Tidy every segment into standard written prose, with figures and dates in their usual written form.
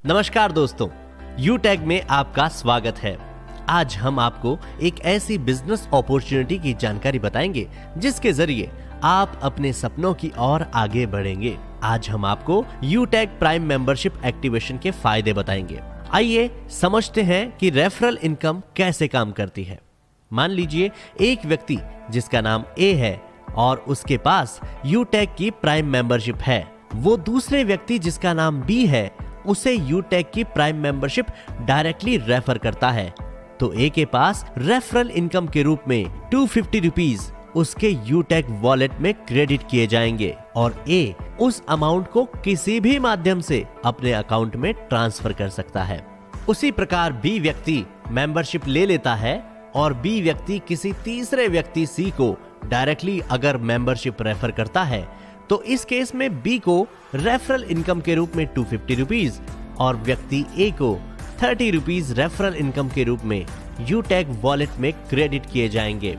नमस्कार दोस्तों, यूटेक में आपका स्वागत है। आज हम आपको एक ऐसी बिजनेस अपॉर्चुनिटी की जानकारी बताएंगे जिसके जरिए आप अपने सपनों की ओर आगे बढ़ेंगे। आज हम आपको यूटेक प्राइम मेंबरशिप एक्टिवेशन के फायदे बताएंगे। आइए समझते हैं कि रेफरल इनकम कैसे काम करती है। मान लीजिए एक व्यक्ति जिसका नाम ए है और उसके पास यूटेक की प्राइम मेंबरशिप है, वो दूसरे व्यक्ति जिसका नाम बी है उसे यूटेक की प्राइम मेंबरशिप डायरेक्टली रेफर करता है, तो ए के पास रेफरल इनकम के रूप में 250 रुपीज उसके यूटेक वॉलेट में क्रेडिट किए जाएंगे और ए उस अमाउंट को किसी भी माध्यम से अपने अकाउंट में ट्रांसफर कर सकता है। उसी प्रकार बी व्यक्ति मेंबरशिप ले लेता है और बी व्यक्ति किसी तीसरे व्यक्ति सी को डायरेक्टली अगर मेंबरशिप रेफर करता है, तो इस केस में बी को रेफरल इनकम के रूप में 250 रुपीज और व्यक्ति ए को 30 रुपीज रेफरल इनकम के रूप में यूटेक वॉलेट में क्रेडिट किए जाएंगे।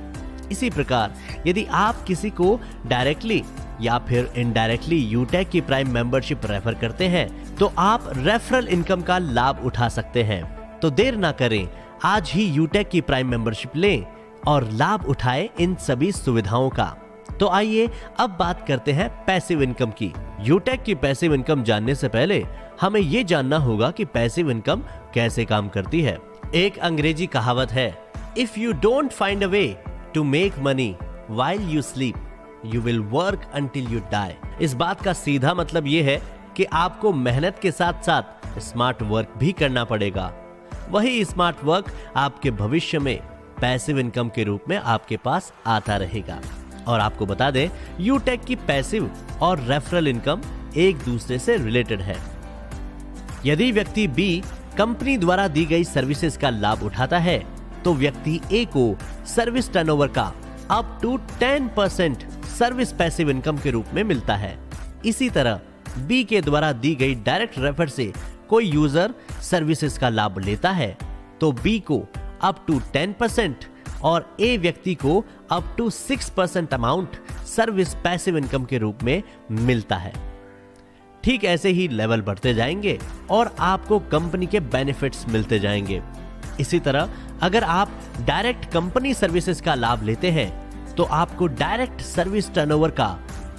इसी प्रकार यदि आप किसी को डायरेक्टली या फिर इनडायरेक्टली यूटेक की प्राइम मेंबरशिप रेफर करते हैं, तो आप रेफरल इनकम का लाभ उठा सकते हैं। तो देर ना करें, आज ही यूटेक की प्राइम मेंबरशिप लें और लाभ उठाएं इन सभी सुविधाओं का। तो आइए अब बात करते हैं पैसिव इनकम की। यूटेक की पैसिव इनकम जानने से पहले हमें यह जानना होगा कि पैसिव इनकम कैसे काम करती है। एक अंग्रेजी कहावत है, if you don't find a way to make money while you sleep, you will work until you die. इस बात का सीधा मतलब यह है कि आपको मेहनत के साथ साथ स्मार्ट वर्क भी करना पड़ेगा। वही स्मार्ट वर्क आपके भविष्य में पैसिव इनकम के रूप में आपके पास आता रहेगा। और आपको बता दें, यूटेक की पैसिव और रेफरल इनकम एक दूसरे से रिलेटेड है। यदि व्यक्ति बी कंपनी द्वारा दी गई सर्विसेज का लाभ उठाता है, तो व्यक्ति ए को सर्विस टर्नओवर का up to 10% service passive income के रूप में मिलता है। इसी तरह बी के द्वारा दी गई डायरेक्ट रेफर से कोई यूजर सर्विसेज का लाभ लेता है, तो बी को अप टू 10% और ए व्यक्ति को up to 6% amount service passive income के रूप में मिलता है। ठीक ऐसे ही लेवल बढ़ते जाएंगे और आपको कंपनी के बेनिफिट्स मिलते जाएंगे। इसी तरह अगर आप डायरेक्ट कंपनी सर्विसेज का लाभ लेते हैं, तो आपको डायरेक्ट सर्विस टर्नओवर का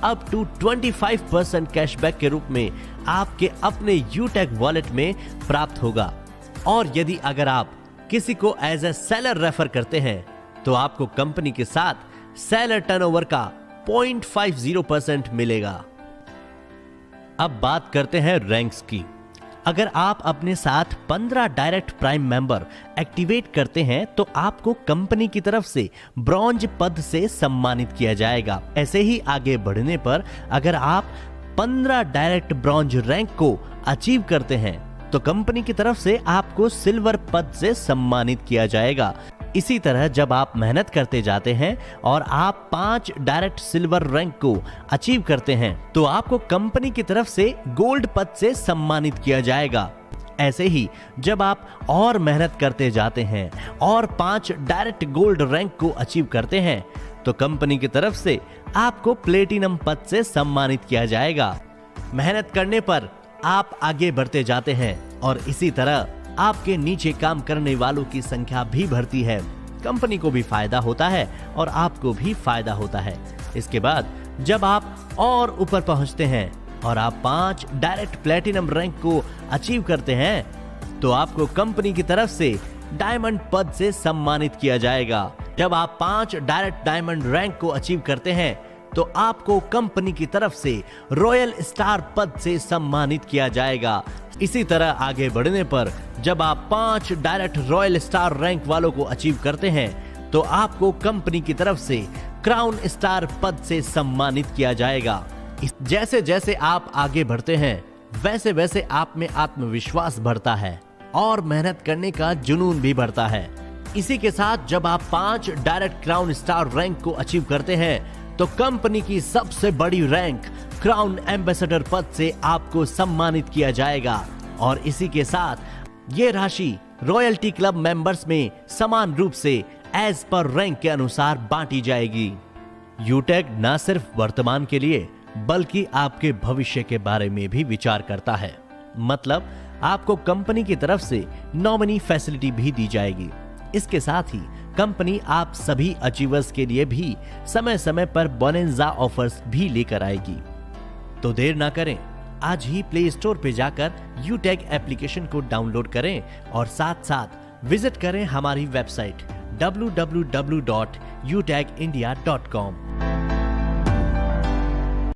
अप टू 25% कैशबैक के रूप में आपके अपने यूटेक वॉलेट में प्राप्त होगा। और यदि अगर आप किसी को एज ए सेलर रेफर करते हैं, तो आपको कंपनी के साथ सेलर टर्नओवर का 0.50% मिलेगा। अब बात करते हैं रैंक्स की। अगर आप अपने साथ 15 डायरेक्ट प्राइम मेंबर एक्टिवेट करते हैं, तो आपको कंपनी की तरफ से ब्रॉन्ज पद से सम्मानित किया जाएगा। ऐसे ही आगे बढ़ने पर अगर आप 15 डायरेक्ट ब्रॉन्ज रैंक को अचीव करते हैं, तो कंपनी की तरफ से आपको सिल्वर पद से सम्मानित किया जाएगा। इसी तरह जब आप मेहनत करते जाते हैं और आप 5 डायरेक्ट सिल्वर रैंक को अचीव करते हैं, तो आपको कंपनी की तरफ से गोल्ड पद से सम्मानित किया जाएगा। ऐसे ही जब आप और मेहनत करते जाते हैं और 5 डायरेक्ट गोल्ड रैंक को अचीव करते हैं, तो कंपनी की तरफ से आपको प्लेटिनम पद से सम्मानित किया जाएगा। मेहनत करने पर आप आगे बढ़ते जाते हैं और इसी तरह आपके नीचे काम करने वालों की संख्या भी बढ़ती है। कंपनी को भी फायदा होता है और आपको भी फायदा होता है। इसके बाद जब आप और ऊपर पहुंचते हैं और आप 5 डायरेक्ट प्लेटिनम रैंक को अचीव करते हैं, तो आपको कंपनी की तरफ से डायमंड पद से सम्मानित किया जाएगा। जब आप 5 डायरेक्ट डायमंड रैंक को अचीव करते हैं, तो आपको कंपनी की तरफ से रॉयल स्टार पद से सम्मानित किया जाएगा। इसी तरह आगे बढ़ने पर जब आप 5 डायरेक्ट रॉयल स्टार रैंक वालों को अचीव करते हैं, तो आपको कंपनी की तरफ से क्राउन स्टार पद से सम्मानित किया जाएगा। जैसे जैसे आप आगे बढ़ते हैं, वैसे वैसे आप में आत्मविश्वास बढ़ता है और मेहनत करने का जुनून भी बढ़ता है। इसी के साथ जब आप 5 डायरेक्ट क्राउन स्टार रैंक को अचीव करते हैं, तो कंपनी की सबसे बड़ी रैंक क्राउन एम्बेसडर पद से आपको सम्मानित किया जाएगा। और इसी के साथ ये राशि रॉयल्टी क्लब मेंबर्स में समान रूप से एज पर रैंक के अनुसार बांटी जाएगी। यूटेक न सिर्फ वर्तमान के लिए बल्कि आपके भविष्य के बारे में भी विचार करता है। मतलब आपको कंपनी की तरफ से नॉमिनी फैसिलिटी भी दी जाएगी। इसके साथ ही कंपनी आप सभी अचीवर्स के लिए भी समय समय पर बोनंजा ऑफर्स भी लेकर आएगी। तो देर ना करें, आज ही प्ले स्टोर पे जाकर यूटैग एप्लीकेशन को डाउनलोड करें और साथ साथ विजिट करें हमारी वेबसाइट www.utagindia.com।